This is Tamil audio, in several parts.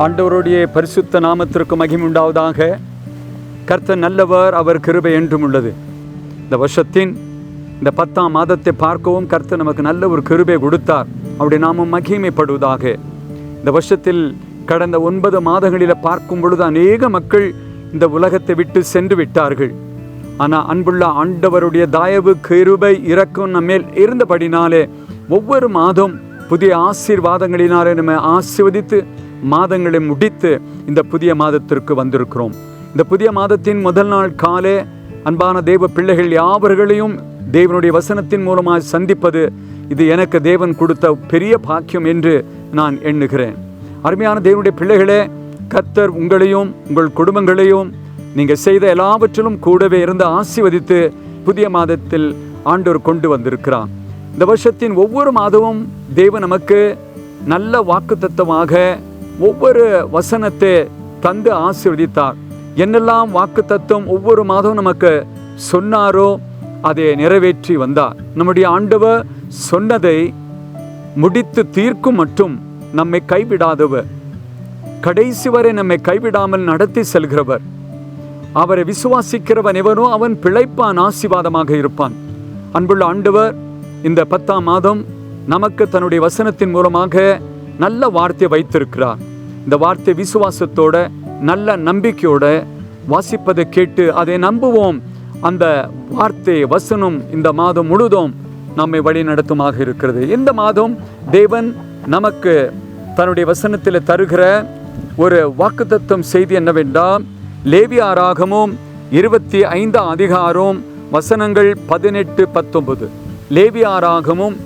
ஆண்டவருடைய பரிசுத்த நாமத்திற்கு மகிமை உண்டாவதாக. கர்த்தர் நல்லவர், அவர் கிருபை என்றும் உள்ளது. இந்த வருஷத்தின் இந்த 10ஆம் மாதத்தை பார்க்கவும் கர்த்தர் நமக்கு நல்ல ஒரு கிருபை கொடுத்தார். அவருடைய நாமம் மகிமைப்படுவதாக. இந்த வருஷத்தில் கடந்த 9 மாதங்களில் பார்க்கும் பொழுது அநேக மக்கள் இந்த உலகத்தை விட்டு சென்று விட்டார்கள். ஆனால் அன்புள்ள ஆண்டவருடைய தயவு, கிருபை, இரக்கம் நம்மேல் இருந்தபடினாலே ஒவ்வொரு மாதம் புதிய ஆசீர்வாதங்களினாலே நம்ம ஆசீர்வதித்து மாதங்களை முடித்து இந்த புதிய மாதத்திற்கு வந்திருக்கிறோம். இந்த புதிய மாதத்தின் முதல் நாள் காலை அன்பான தேவ பிள்ளைகள் யாவர்களையும் தேவனுடைய வசனத்தின் மூலமாக சந்திப்பது இது எனக்கு தேவன் கொடுத்த பெரிய பாக்கியம் என்று நான் எண்ணுகிறேன். அருமையான தேவனுடைய பிள்ளைகளே, கர்த்தர் உங்களையும் உங்கள் குடும்பங்களையும் நீங்கள் செய்த எல்லாவற்றிலும் கூடவே இருந்து ஆசீர்வதித்து புதிய மாதத்தில் ஆண்டவர் கொண்டு வந்திருக்கிறார். இந்த வருஷத்தின் ஒவ்வொரு மாதமும் தேவன் நமக்கு நல்ல வாக்குத்தத்தமாக ஒவ்வொரு வசனத்தை தந்து ஆசீர்வதித்தார். என்னெல்லாம் வாக்குத்தத்தம் ஒவ்வொரு மாதம் நமக்கு சொன்னாரோ அதை நிறைவேற்றி வந்தார். நம்முடைய ஆண்டவர் சொன்னதை முடித்து தீர்க்கும் மட்டும் நம்மை கைவிடாதவர், கடைசி வரை நம்மை கைவிடாமல் நடத்தி செல்கிறவர். அவரை விசுவாசிக்கிறவன் எவனோ அவன் பிழைப்பான், ஆசீர்வாதமாக இருப்பான். அன்புள்ள ஆண்டவர் இந்த 10ஆம் மாதம் நமக்கு தன்னுடைய வசனத்தின் மூலமாக நல்ல வார்த்தையை வைத்திருக்கிறார். இந்த வார்த்தை விசுவாசத்தோட நல்ல நம்பிக்கையோட வாசிப்பதை கேட்டு அதை நம்புவோம். அந்த வார்த்தை வசனம் இந்த மாதம் முழுதும் நம்மை வழி நடத்துமாக இருக்கிறது. இந்த மாதம் தேவன் நமக்கு தன்னுடைய வசனத்தில் தருகிற ஒரு வாக்குத்தத்தம் செய்தி என்னவென்றால், லேவியராகமம் 25ஆம் அதிகாரம் வசனங்கள் 18-19. லேவியராகமம்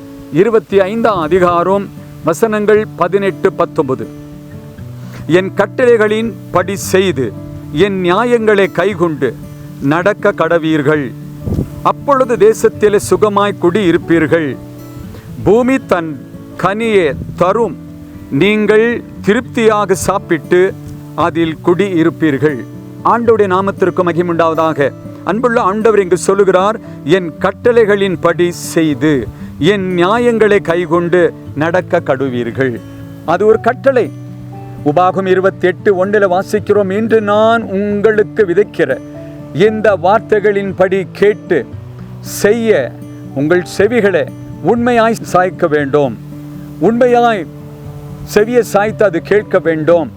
25ஆம் அதிகாரம் வசனங்கள் 18-19. என் கட்டளைகளின் படி செய்து என் நியாயங்களை கைக்கொண்டு நடக்க கடவீர்கள். அப்பொழுது தேசத்திலே சுகமாய் குடியிருப்பீர்கள். பூமி தன் கனியை தரும். நீங்கள் திருப்தியாக சாப்பிட்டு அதில் குடியிருப்பீர்கள். ஆண்டவருடைய நாமத்திற்கு மகிமை உண்டாவதாக. அன்புள்ள ஆண்டவர் இங்கு சொல்லுகிறார், என் கட்டளைகளின் படி செய்து என் நியாயங்களை கைக்கொண்டு நடக்க கடுவீர்கள். அது ஒரு கட்டளை. உபாகம் 28:1 வாசிக்கிறோம், இன்று நான் உங்களுக்கு விதைக்கிற இந்த வார்த்தைகளின் படி கேட்டு செய்ய உங்கள் செவிகளை உண்மையாய் சாய்க்க வேண்டும். உண்மையாய் செவியை சாய்த்து அது கேட்க வேண்டும்.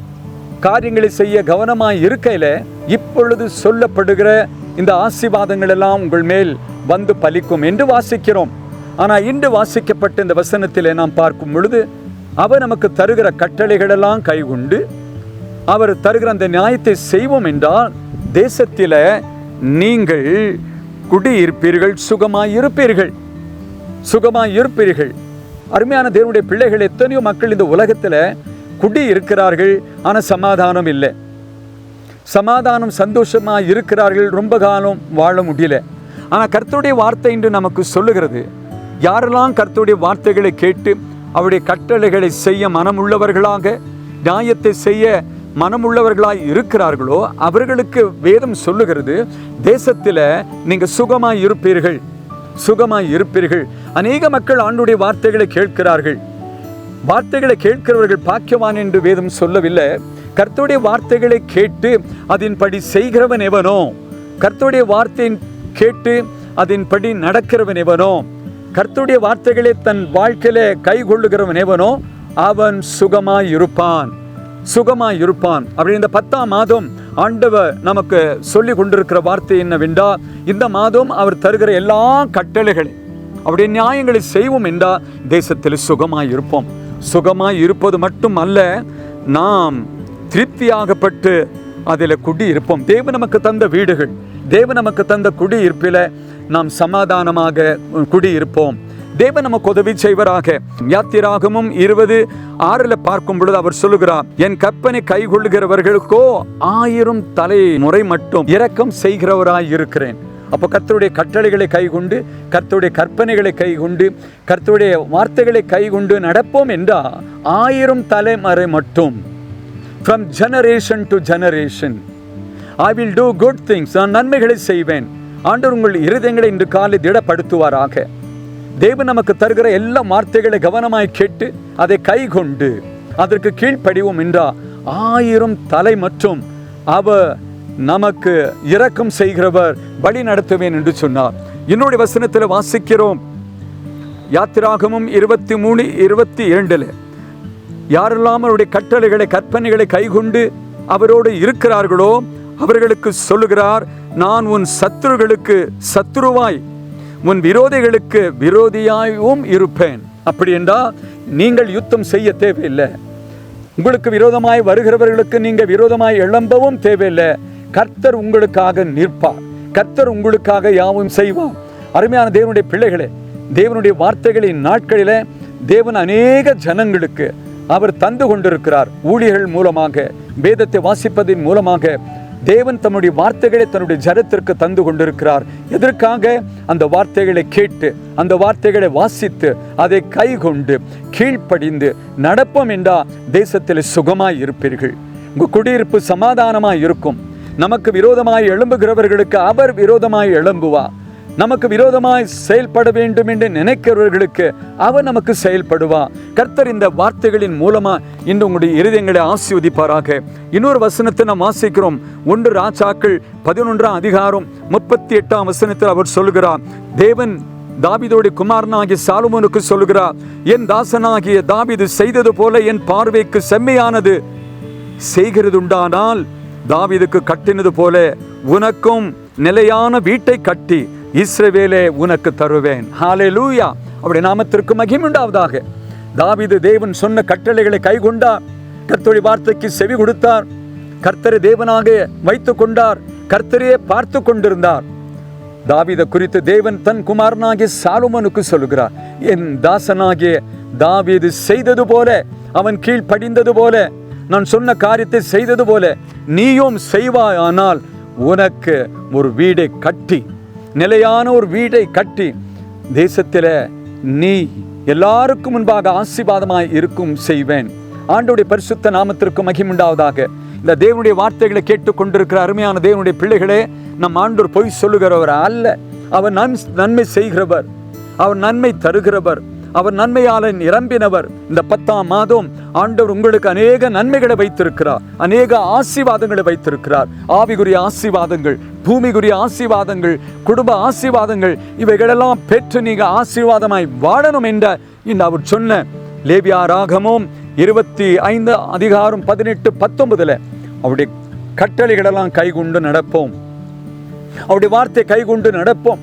காரியங்களை செய்ய கவனமாய் இருக்கையில் இப்பொழுது சொல்லப்படுகிற இந்த ஆசீர்வாதங்கள் எல்லாம் உங்கள் மேல் வந்து பலிக்கும் என்று வாசிக்கிறோம். ஆனால் இன்று வாசிக்கப்பட்ட இந்த வசனத்தில் நாம் பார்க்கும் பொழுது அவர் நமக்கு தருகிற கட்டளைகளெல்லாம் கைகொண்டு அவர் தருகிற அந்த நியாயத்தை செய்வோம் என்றால் தேசத்தில் நீங்கள் குடியிருப்பீர்கள், சுகமாயிருப்பீர்கள், சுகமாயிருப்பீர்கள். அருமையான தேவனுடைய பிள்ளைகள், எத்தனையோ மக்கள் இந்த உலகத்தில் குடியிருக்கிறார்கள், ஆனால் சமாதானம் இல்லை. சமாதானம் சந்தோஷமாக இருக்கிறார்கள், ரொம்ப காலம் வாழ முடியல. ஆனால் கர்த்தருடைய வார்த்தை இன்று நமக்கு சொல்லுகிறது, யாரெல்லாம் கர்த்தருடைய வார்த்தைகளை கேட்டு அவருடைய கட்டளைகளை செய்ய மனமுள்ளவர்களாக, நியாயத்தை செய்ய மனமுள்ளவர்களாய் இருக்கிறார்களோ அவர்களுக்கு வேதம் சொல்லுகிறது, தேசத்தில் நீங்கள் சுகமாய் இருப்பீர்கள், சுகமாய் இருப்பீர்கள். அநேக மக்கள் ஆண்டவருடைய வார்த்தைகளை கேட்கிறார்கள். வார்த்தைகளை கேட்கிறவர்கள் பாக்கியவான் என்று வேதம் சொல்லவில்லை. கர்த்தருடைய வார்த்தைகளை கேட்டு அதன்படி செய்கிறவன் எவனோ, கர்த்தருடைய வார்த்தையை கேட்டு அதன்படி நடக்கிறவன் எவனோ, கர்த்தருடைய வார்த்தைகளை தன் வாழ்க்கையில கை கொள்ளுகிறவன் எவனோ அவன் சுகமாய் இருப்பான், சுகமாய் இருப்பான். அப்படி இந்த 10ஆம் மாதம் ஆண்டவர் நமக்கு சொல்லி கொண்டிருக்கிற வார்த்தை என்னவென்றால், இந்த மாதம் அவர் தருகிற எல்லா கட்டளைகளை அவருடைய நியாயங்களை செய்வோம் என்றால் தேசத்தில் சுகமாய் இருப்போம். சுகமாய் இருப்பது மட்டும் அல்ல, நாம் திருப்தியாகப்பட்டு அதில் குடியிருப்போம். தேவன் நமக்கு தந்த வீடுகள், தேவன் நமக்கு தந்த குடியிருப்பில் நாம் சமாதானமாக குடியிருப்போம். தேவன் நமக்கு உதவி செய்வராக. யாத்திராகமம் 20:6 பார்க்கும் பொழுது அவர் சொல்லுகிறார், என் கற்பனை கைகொள்ளுகிறவர்களுக்கோ 1000 தலைமுறை மட்டும் இரக்கம் செய்கிறவராய் இருக்கிறேன். அப்போ கர்த்தருடைய கட்டளைகளை கைகொண்டு, கர்த்தருடைய கற்பனைகளை கைகொண்டு, கர்த்தருடைய வார்த்தைகளை கைகொண்டு நடப்போம் என்றால் 1000 தலைமுறை மட்டும், from generation to generation I will do good things. நான் நன்மைகளை செய்வேன். ஆண்டவர் உங்கள் இருதயங்களை இன்று காலை திடப்படுத்துவாராக. தேவன் நமக்கு தருகிற எல்லா வார்த்தைகளை கவனமாய் கேட்டு அதை கைகொண்டு அதற்கு கீழ்ப்படிவோம் என்றால் 1000 தலை மற்றும் அவர் நமக்கு இரக்கம் செய்கிறவர், வழி நடத்துவேன் என்று சொன்னார். என்னுடைய வசனத்தில் வாசிக்கிறோம், யாத்திராகமும் 23:22 யாரெல்லாம் அவருடைய கட்டளைகளை கற்பனைகளை கைக்கொண்டு அவரோடு இருக்கிறார்களோ அவர்களுக்கு சொல்லுகிறார், நான் உன் சத்துருகளுக்கு சத்துருவாய் உன் விரோதிகளுக்கு விரோதியாயும் இருப்பேன். அப்படி என்றால் நீங்கள் யுத்தம் செய்ய தேவையில்லை. உங்களுக்கு விரோதமாய் வருகிறவர்களுக்கு நீங்கள் விரோதமாய் எழும்பவும் தேவையில்லை. கர்த்தர் உங்களுக்காக நிற்பார். கர்த்தர் உங்களுக்காக யாவும் செய்வார். அருமையான தேவனுடைய பிள்ளைகளே, தேவனுடைய வார்த்தைகளின் நாட்களில் தேவன் அநேக ஜனங்களுக்கு அவர் தந்து கொண்டிருக்கிறார். ஊழியர்கள் மூலமாக, வேதத்தை வாசிப்பதின் மூலமாக தேவன் தன்னுடைய வார்த்தைகளை தன்னுடைய ஜனத்திற்கு தந்து கொண்டிருக்கிறார். எதற்காக? அந்த வார்த்தைகளை கேட்டு, அந்த வார்த்தைகளை வாசித்து, அதை கை கொண்டு கீழ்ப்படிந்து நடப்போம் என்றால் தேசத்தில் சுகமாய் இருப்பீர்கள். உங்கள் குடியிருப்பு சமாதானமாய் இருக்கும். நமக்கு விரோதமாய் எழும்புகிறவர்களுக்கு அவர் விரோதமாய் எழும்புவார். நமக்கு விரோதமாய் செயல்பட வேண்டும் என்று நினைக்கிறவர்களுக்கு அவர் நமக்கு செயல்படுவார். கர்த்தர் இந்த வார்த்தைகளின் மூலமா இன்று உங்களுடைய இருதயங்களை ஆசீர்வதிப்பாராக. இன்னொரு வசனத்தை நாம் வாசிக்கிறோம். 1 ராஜாக்கள் 11:38 அவர் சொல்லுகிறார், தேவன் தாவீதுடைய குமாரனாகிய சாலமோனுக்கு சொல்லுகிறார், என் தாசனாகிய தாவீது செய்தது போல என் பார்வைக்கு செம்மையானது செய்கிறதுண்டானால் தாவீதுக்கு கட்டினது போல உனக்கும் நிலையான வீட்டை கட்டி இஸ்ரவேலே உனக்கு தருவேன். ஹல்லேலூயா. அவருடைய நாமத்திற்கு மகிமை உண்டாவதாக. தாவீது தேவன் சொன்ன கட்டளைகளை கைக்கொண்டார். கர்த்தருடைய வார்த்தைக்கு செவி கொடுத்தார். கர்த்தரை தேவனாக வைத்துக் கொண்டார். கர்த்தரையே பார்த்து கொண்டிருந்தார். தாவீதை குறித்து தேவன் தன் குமாரனாகிய சாலமோனுக்கு சொல்லுகிறார், என் தாசனாகிய தாவீது செய்தது போல, அவன் கீழ் படிந்தது போல, நான் சொன்ன காரியத்தை செய்தது போல நீயும் செய்வாயானால் உனக்கு ஒரு வீடை கட்டி, நிலையான ஒரு வீடை கட்டி தேசத்தில் நீ எல்லாருக்கும் முன்பாக ஆசீர்வாதமாய் இருக்கும் செய்வேன். ஆண்டவருடைய பரிசுத்த நாமத்திற்கு மகிமை உண்டாவதாக. இந்த தேவனுடைய வார்த்தைகளை கேட்டுக் கொண்டிருக்கிற அருமையான தேவனுடைய பிள்ளைகளே, நம் ஆண்டவர் பொய் சொல்லுகிறவர் அல்ல. அவர் நன்மை செய்கிறவர், அவர் நன்மை தருகிறவர், அவர் நன்மையால் நிரம்பினவர். இந்த 10ஆம் மாதம் ஆண்டவர் உங்களுக்கு அநேக நன்மைகளை வைத்திருக்கிறார், அநேக ஆசீர்வாதங்களை வைத்திருக்கிறார். ஆவிக்குரிய ஆசீர்வாதங்கள், பூமிக்குரிய ஆசீர்வாதங்கள், குடும்ப ஆசீர்வாதங்கள், இவைகளெல்லாம் பெற்று நீங்கள் ஆசீர்வாதமாய் வாழணும் என்ற இந்த அவர் சொன்ன லேவியாராகமம் 25:18-19 அவருடைய கட்டளைகளெல்லாம் கைகொண்டு நடப்போம். அவருடைய வார்த்தை கைகொண்டு நடப்போம்.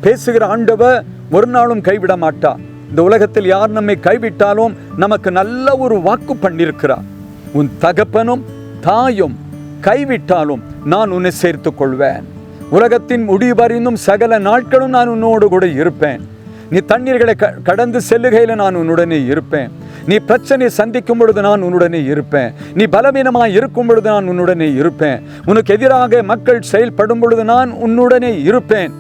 பேசுகிற ஆண்டவர் ஒரு நாளும் கைவிட மாட்டார். இந்த உலகத்தில் யார் நம்மை கைவிட்டாலும் நமக்கு நல்ல ஒரு வாக்கு பண்ணியிருக்கிறார். உன் தகப்பனும் தாயும் கைவிட்டாலும் நான் உன்னை சேர்த்துக் கொள்வேன். உலகத்தின் முடிவறிந்தும் சகல நாட்களும் நான் உன்னோடு கூட இருப்பேன். நீ தண்ணீர்களை கடந்து செல்லுகையில் நான் உன்னுடனே இருப்பேன். நீ பிரச்சனையை சந்திக்கும் பொழுது நான் உன்னுடனே இருப்பேன். நீ பலவீனமாய் இருக்கும் பொழுது நான் உன்னுடனே இருப்பேன். உனக்கு எதிராக மக்கள் செயல்படும் பொழுது நான் உன்னுடனே இருப்பேன்.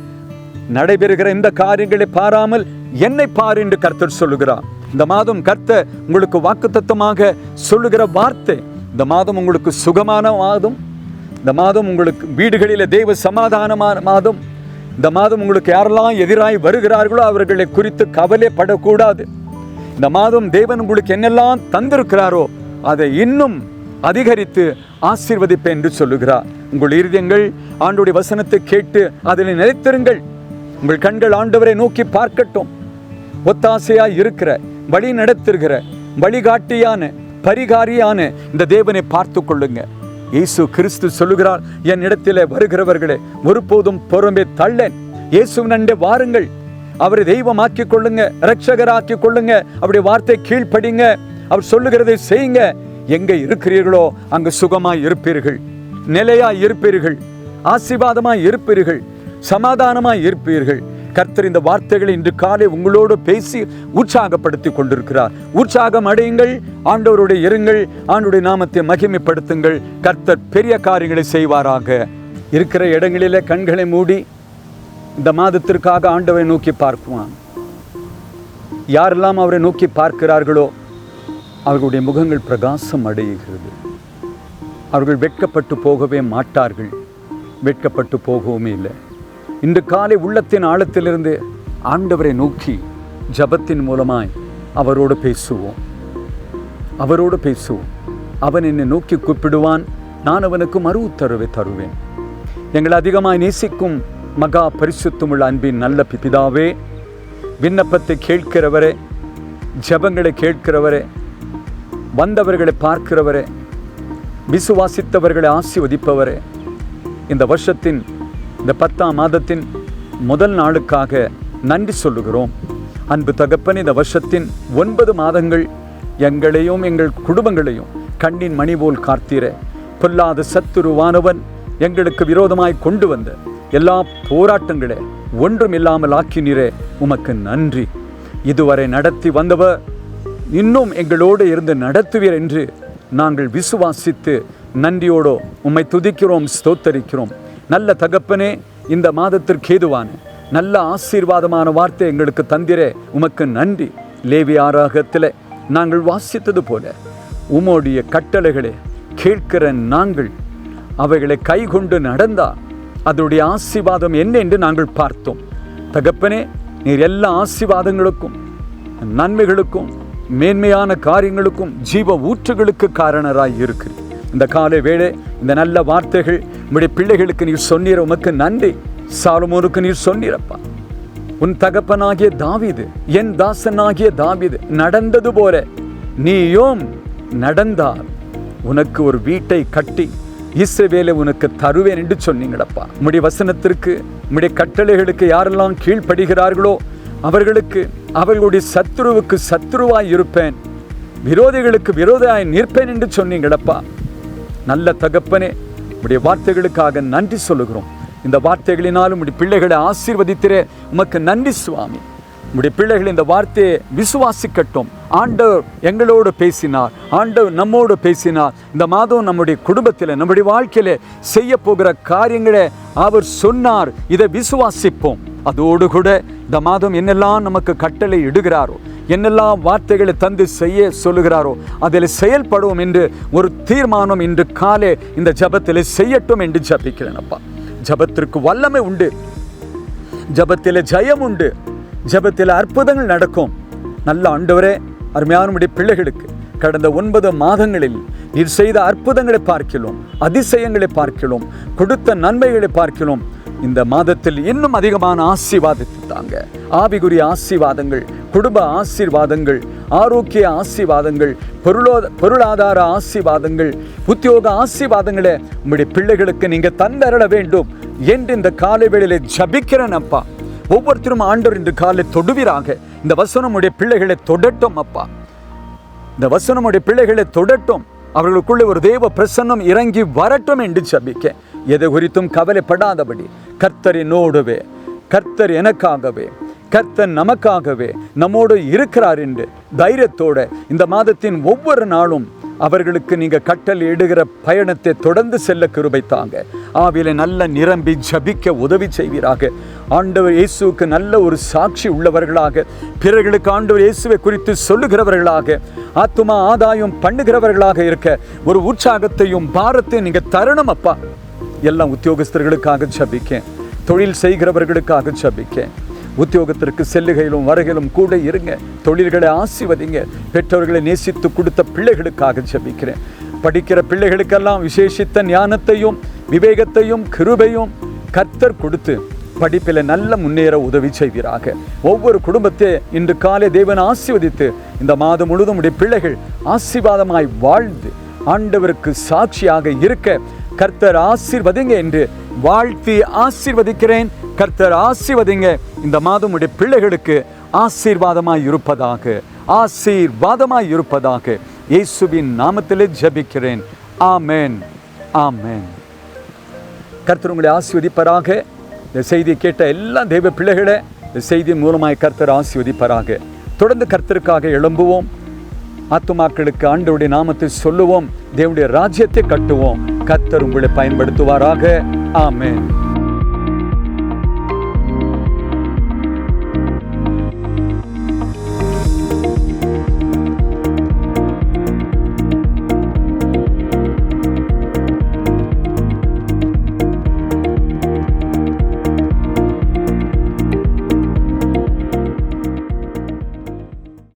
நடைபெறுகிற இந்த காரியங்களை பாராமல் என்னை பார் என்று கர்த்தர் சொல்லுகிறார். இந்த மாதம் கர்த்தர் உங்களுக்கு வாக்குத்தத்தமாக சொல்லுகிற வார்த்தை, இந்த மாதம் உங்களுக்கு சுகமான மாதம். இந்த மாதம் உங்களுக்கு வீடுகளில் தேவ சமாதானமான மாதம். இந்த மாதம் உங்களுக்கு யாரெல்லாம் எதிராய் வருகிறார்களோ அவர்களை குறித்து கவலைப்படக்கூடாது. இந்த மாதம் தேவன் உங்களுக்கு என்னெல்லாம் தந்திருக்கிறாரோ அதை இன்னும் அதிகரித்து ஆசீர்வதிப்பேன் என்று சொல்லுகிறார். உங்கள் இருதயங்கள் ஆண்டவருடைய வசனத்தை கேட்டு அதில் நிலைத்திருங்கள். உங்கள் கண்கள் ஆண்டவரை நோக்கி பார்க்கட்டும். ஒத்தாசையாய் இருக்கிற, வழி நடத்துகிற, வழிகாட்டியான, பரிகாரியான இந்த தேவனை பார்த்து கொள்ளுங்க. இயேசு கிறிஸ்து சொல்லுகிறார், என் இடத்திலே வருகிறவர்களே ஒருபோதும் புறம்பே தள்ளேன். இயேசு நண்டே வாருங்கள், அவரை தெய்வமாக்கி கொள்ளுங்க, இரட்சகராக்கி கொள்ளுங்க. அவருடைய வார்த்தை கீழ்ப்படிங்க, அவர் சொல்லுகிறதை செய்யுங்க. எங்க இருக்கிறீர்களோ அங்கு சுகமாய் இருப்பீர்கள், நிலையாய் இருப்பீர்கள், ஆசீர்வாதமாய் இருப்பீர்கள், சமாதானமாய் இருப்பீர்கள். கர்த்தர் இந்த வார்த்தைகளை இன்று காலை உங்களோடு பேசி உற்சாகப்படுத்தி கொண்டிருக்கிறார். உற்சாகம் அடையுங்கள், ஆண்டவருடைய இருங்கள், ஆண்டவருடைய நாமத்தை மகிமைப்படுத்துங்கள். கர்த்தர் பெரிய காரியங்களை செய்வாராக. இருக்கிற இடங்களிலே கண்களை மூடி இந்த மாதத்திற்காக ஆண்டவரை நோக்கி பார்க்குவான். யாரெல்லாம் அவரை நோக்கி பார்க்கிறார்களோ அவர்களுடைய முகங்கள் பிரகாசம் அடைகிறது. அவர்கள் வெட்கப்பட்டு போகவே மாட்டார்கள், வெட்கப்பட்டு போகவுமே இல்லை. இன்று காலை உள்ளத்தின் ஆழத்திலிருந்து ஆண்டவரை நோக்கி ஜபத்தின் மூலமாய் அவரோடு பேசுவோம், அவரோடு பேசுவோம். அவன் என்னை நோக்கி கூப்பிடுவான், நான் அவனுக்கு மறு உத்தரவை தருவேன். எங்களை அதிகமாய் நேசிக்கும் மகா பரிசுத்தமுள்ள அன்பின் நல்ல பிதாவே, விண்ணப்பத்தை கேட்கிறவரே, ஜெபங்களை கேட்கிறவரே, வந்தவர்களை பார்க்கிறவரே, விசுவாசித்தவர்களை ஆசீர்வதிப்பவரே, இந்த வருஷத்தின் இந்த 10ஆம் மாதத்தின் முதல் நாளுக்காக நன்றி சொல்லுகிறோம். அன்பு தகப்பன், இந்த வருஷத்தின் 9 மாதங்கள் எங்களையும் எங்கள் குடும்பங்களையும் கண்ணின் மணி போல் காத்தீர. பொல்லாத சத்துருவானவன் எங்களுக்கு விரோதமாய் கொண்டு வந்த எல்லா போராட்டங்களே ஒன்றும் இல்லாமல் ஆக்கினீரே, உமக்கு நன்றி. இதுவரை நடத்தி வந்தவர் இன்னும் எங்களோடு இருந்து நடத்துவீர் என்று நாங்கள் விசுவாசித்து நன்றியோடு உம்மை துதிக்கிறோம், ஸ்தோத்தரிக்கிறோம். நல்ல தகப்பனே, இந்த மாதத்திற்கு ஏதுவான நல்ல ஆசீர்வாதமான வார்த்தை எங்களுக்கு தந்திரே, உமக்கு நன்றி. லேவியாராகத்தில் நாங்கள் வாசித்தது போல உம்முடைய கட்டளைகளை கேட்கிற நாங்கள் அவைகளை கைகொண்டு நடந்தால் அதனுடைய ஆசீர்வாதம் என்ன என்று நாங்கள் பார்த்தோம். தகப்பனே, நீர் எல்லா ஆசீர்வாதங்களுக்கும் நன்மைகளுக்கும் மேன்மையான காரியங்களுக்கும் ஜீவ ஊற்றுகளுக்கு காரணராய் இருக்கு. இந்த காலை வேளை இந்த நல்ல வார்த்தைகள் உம்முடைய பிள்ளைகளுக்கு நீர் சொன்னீர, உமக்கு நன்றி. சாலமோனுக்கு நீர் சொன்னீரப்பா, உன் தகப்பனாகிய தாவீது, என் தாசனாகிய தாவீது நடந்தது போல நீயும் நடந்தால் உனக்கு ஒரு வீட்டை கட்டி இஸ்ரவேலை உனக்கு தருவேன் என்று சொன்னீங்களப்பா. உம்முடைய வசனத்திற்கு, உம்முடைய கட்டளைகளுக்கு யாரெல்லாம் கீழ்ப்படுகிறார்களோ அவர்களுக்கு, அவர்களுடைய சத்துருவுக்கு சத்துருவாய் இருப்பேன், விரோதிகளுக்கு விரோதியாய் நிற்பேன் என்று சொன்னீங்களப்பா. நல்ல தகப்பனே, உம்முடைய வார்த்தைகளுக்காக நன்றி சொல்லுகிறோம். இந்த வார்த்தைகளினாலும் உம்முடைய பிள்ளைகளை ஆசீர்வதித்திரே, உமக்கு நன்றி சுவாமி. உம்முடைய பிள்ளைகள் இந்த வார்த்தையை விசுவாசிக்கட்டும். ஆண்டவர் எங்களோடு பேசினார், ஆண்டவர் நம்மோடு பேசினார். இந்த மாதம் நம்முடைய குடும்பத்தில், நம்முடைய வாழ்க்கையில செய்ய போகிற காரியங்களை அவர் சொன்னார், இதை விசுவாசிப்போம். அதோடு கூட இந்த மாதம் என்னெல்லாம் நமக்கு கட்டளை இடுகிறாரோ, என்னெல்லாம் வார்த்தைகளை தந்து செய்ய சொல்லுகிறாரோ அதில் செயல்படுவோம் என்று ஒரு தீர்மானம் இன்று காலை இந்த ஜபத்தில் செய்யட்டும் என்று ஜபிக்கிறேன் அப்பா. ஜபத்திற்கு வல்லமை உண்டு, ஜபத்தில் ஜெயம் உண்டு, ஜபத்தில் அற்புதங்கள் நடக்கும். நல்ல ஆண்டவரே, அருமையான பிள்ளைகளுக்கு கடந்த 9 மாதங்களில் நீர் செய்த அற்புதங்களை பார்க்கிறோம், அதிசயங்களை பார்க்கிறோம், கொடுத்த நன்மைகளை பார்க்கிறோம். இந்த மாதத்தில் இன்னும் அதிகமான ஆசீர்வாதத்தை தாங்க. ஆவிக்குரிய ஆசீர்வாதங்கள், குடும்ப ஆசீர்வாதங்கள், ஆரோக்கிய ஆசீர்வாதங்கள், பொருளாதார ஆசீர்வாதங்கள், உத்தியோக ஆசீர்வாதங்களை உம்முடைய பிள்ளைகளுக்கு நீங்க தந்தரள வேண்டும் என்று இந்த காலை வேளையிலே ஜபிக்கிறேன் அப்பா. ஒவ்வொருத்தரும் ஆண்டவர் இன்று காலை தொடுவீராக. இந்த வசனம் உடைய பிள்ளைகளை தொடட்டும் அப்பா. இந்த வசனம் உடைய பிள்ளைகளை தொடட்டும். அவர்களுக்குள்ளே ஒரு தேவ பிரசன்னம் இறங்கி வரட்டும் என்று ஜபிக்க. எதை குறித்தும் கவலைப்படாதபடி கர்த்தர் என்னோடவே, கர்த்தர் எனக்காகவே, கர்த்தர் நமக்காகவே நம்மோடு இருக்கிறார் என்று தைரியத்தோட இந்த மாதத்தின் ஒவ்வொரு நாளும் அவர்களுக்கு நீங்க கட்டளை இடுகிற பயணத்தை தொடர்ந்து செல்ல கிருபை தாங்க. ஆவியில நல்ல நிரம்பி ஜபிக்க உதவி செய்வீராக. ஆண்டவர் இயேசுவுக்கு நல்ல ஒரு சாட்சி உள்ளவர்களாக, பிறர்களுக்கு ஆண்டவர் இயேசுவை குறித்து சொல்லுகிறவர்களாக, ஆத்துமா ஆதாயம் பண்ணுகிறவர்களாக இருக்க ஒரு உற்சாகத்தையும் பாரத்தையும் நீங்க தரணும் அப்பா. எல்லாம் உத்தியோகஸ்தர்களுக்காக ஜபிக்க, தொழில் செய்கிறவர்களுக்காக ஜபிக்க, உத்தியோகத்திற்கு செல்லுகையிலும் வருகையிலும் கூட இருங்க. தொழில்களை ஆசீர்வதிங்க. பெற்றோர்களை நேசித்து கொடுத்த பிள்ளைகளுக்காக ஜெபிக்கிறேன். படிக்கிற பிள்ளைகளுக்கெல்லாம் விசேஷித்த ஞானத்தையும் விவேகத்தையும் கிருபையும் கர்த்தர் கொடுத்து படிப்பில் நல்ல முன்னேற உதவி செய்வீராக. ஒவ்வொரு குடும்பத்தை இன்று காலை தேவன் ஆசீர்வதித்து இந்த மாதம் முழுவதும் உடைய பிள்ளைகள் ஆசீர்வாதமாய் வாழ்ந்து ஆண்டவருக்கு சாட்சியாக இருக்க கர்த்தர் ஆசீர்வதிங்க என்று வாழ்த்தி ஆசீர்வதிக்கிறேன். கர்த்தர் ஆசீர்வதிங்க. இந்த மாதம் உடைய பிள்ளைகளுக்கு ஆசீர்வாதமாய் இருப்பதாக, ஆசீர்வாதமாய் இருப்பதாக இயேசுவின் நாமத்திலே ஜெபிக்கிறேன். ஆமென், ஆமென். கர்த்தர் உங்களை ஆசீர்வதிப்பாராக. இந்த செய்தியை கேட்ட எல்லா தெய்வ பிள்ளைகளை இந்த செய்தியின் மூலமாய் கர்த்தர் ஆசீர்வதிப்பாராக. தொடர்ந்து கர்த்தருக்காக எழும்புவோம். ஆத்துமாக்களுக்கு ஆண்டவருடைய நாமத்தை சொல்லுவோம். தேவனுடைய ராஜ்யத்தை கட்டுவோம். கர்த்தர் உங்களை பயன்படுத்துவாராக. ஆமென்.